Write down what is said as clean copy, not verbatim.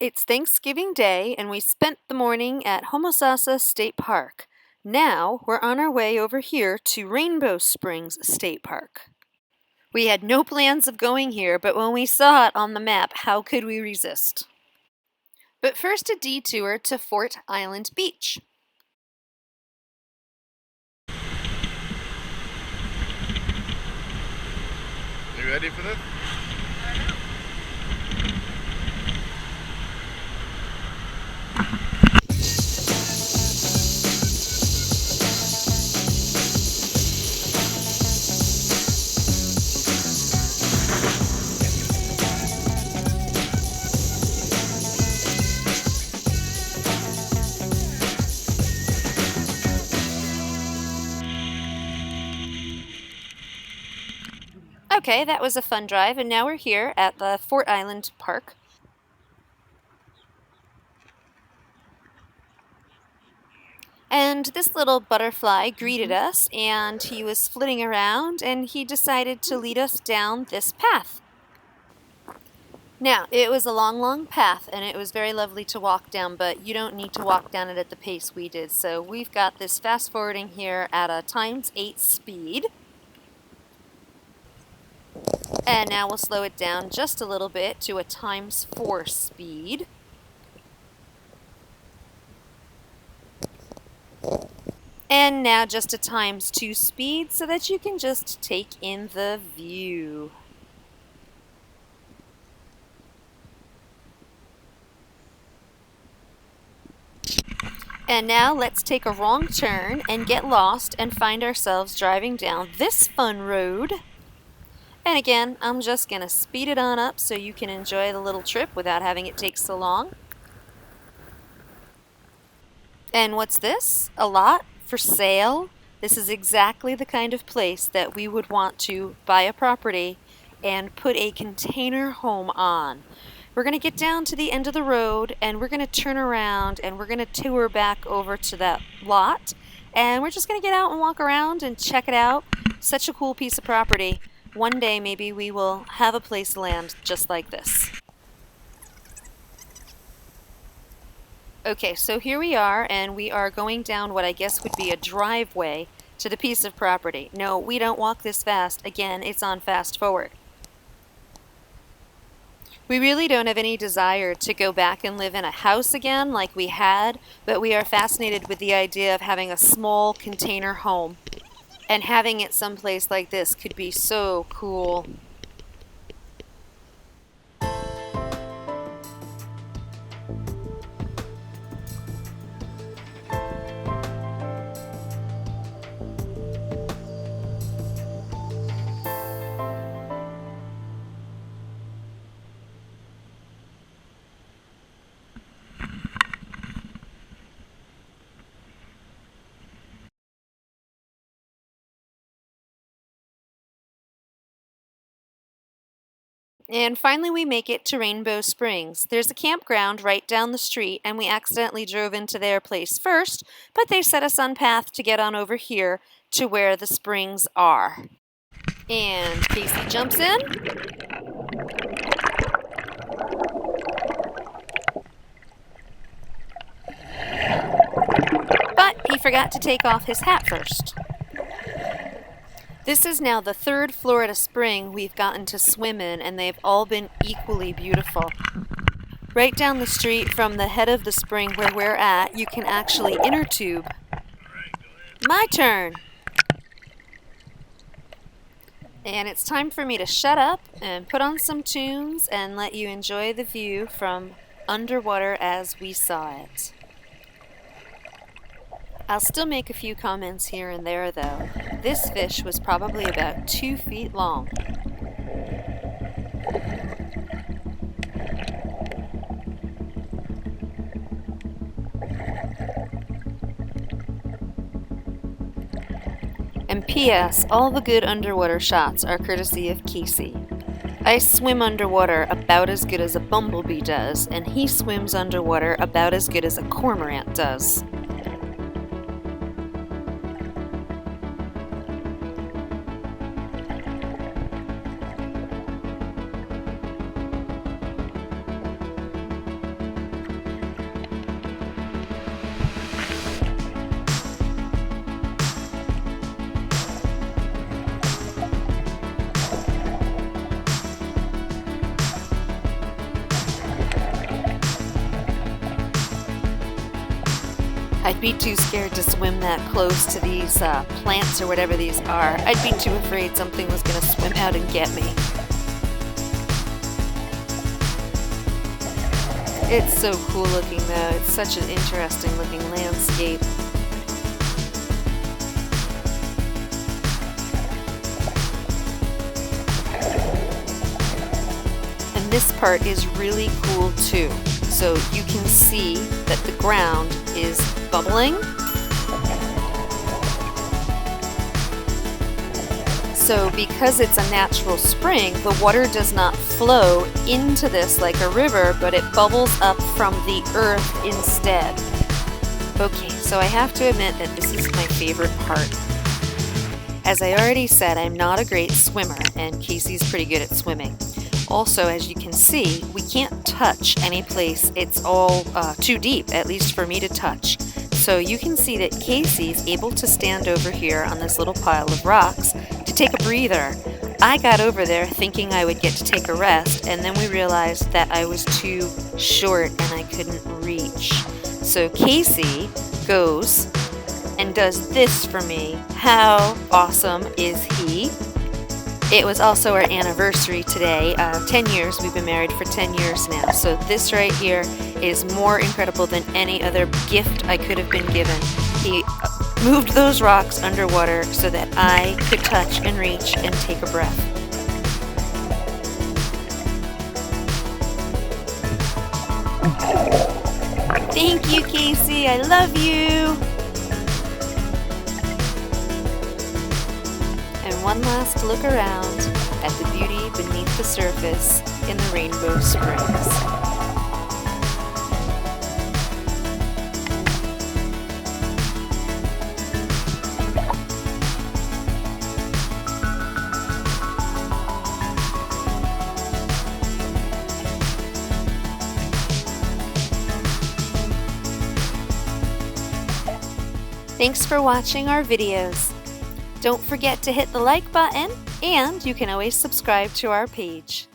It's Thanksgiving Day, and we spent the morning at Homossasa State Park. Now we're on our way over here to Rainbow Springs State Park. We had no plans of going here, but when we saw it on the map, how could we resist? But first, a detour to Fort Island Beach. You ready for this? Okay, that was a fun drive, and now we're here at the Fort Island Park. And this little butterfly greeted us, and he was flitting around, and he decided to lead us down this path. Now, it was a long path, and it was very lovely to walk down, but you don't need to walk down it at the pace we did. So we've got this fast forwarding here at a ×8 speed. And now we'll slow it down just a little bit to a ×4 speed. And now just a ×2 speed so that you can just take in the view. And now let's take a wrong turn and get lost and find ourselves driving down this fun road. And again, I'm just going to speed it on up so you can enjoy the little trip without having it take so long. And what's this? A lot for sale? This is exactly the kind of place that we would want to buy a property and put a container home on. We're going to get down to the end of the road, and we're going to turn around, and we're going to tour back over to that lot, and we're just going to get out and walk around and check it out. Such a cool piece of property. One day maybe we will have a place to land just like this. Okay, so here we are, and we are going down what I guess would be a driveway to the piece of property. No, we don't walk this fast. Again, it's on fast forward. We really don't have any desire to go back and live in a house again like we had, but we are fascinated with the idea of having a small container home. And having it someplace like this could be so cool. And finally we make it to Rainbow Springs. There's a campground right down the street, and we accidentally drove into their place first, but they set us on path to get on over here to where the springs are. And Casey jumps in. But he forgot to take off his hat first. This is now the third Florida spring we've gotten to swim in, and they've all been equally beautiful. Right down the street from the head of the spring where we're at, you can actually inner tube. My turn! And it's time for me to shut up and put on some tunes and let you enjoy the view from underwater as we saw it. I'll still make a few comments here and there, though. This fish was probably about 2 feet long. And P.S. all the good underwater shots are courtesy of Casey. I swim underwater about as good as a bumblebee does, and he swims underwater about as good as a cormorant does. I'd be too scared to swim that close to these plants or whatever these are. I'd be too afraid something was going to swim out and get me. It's so cool looking though. It's such an interesting looking landscape. And this part is really cool too. So you can see that the ground is bubbling. So because it's a natural spring, the water does not flow into this like a river, but it bubbles up from the earth instead. Okay, so I have to admit that this is my favorite part. As I already said, I'm not a great swimmer, and Casey's pretty good at swimming. Also, as you can see, we can't touch any place. It's all too deep, at least for me to touch. So you can see that Casey's able to stand over here on this little pile of rocks to take a breather. I got over there thinking I would get to take a rest, and then we realized that I was too short and I couldn't reach. So Casey goes and does this for me. How awesome is he? It was also our anniversary today, 10 years. We've been married for 10 years now. So this right here is more incredible than any other gift I could have been given. He moved those rocks underwater so that I could touch and reach and take a breath. Thank you, Casey. I love you. And one last look around at the beauty beneath the surface in the Rainbow Springs. Thanks for watching our videos. Don't forget to hit the like button, and you can always subscribe to our page.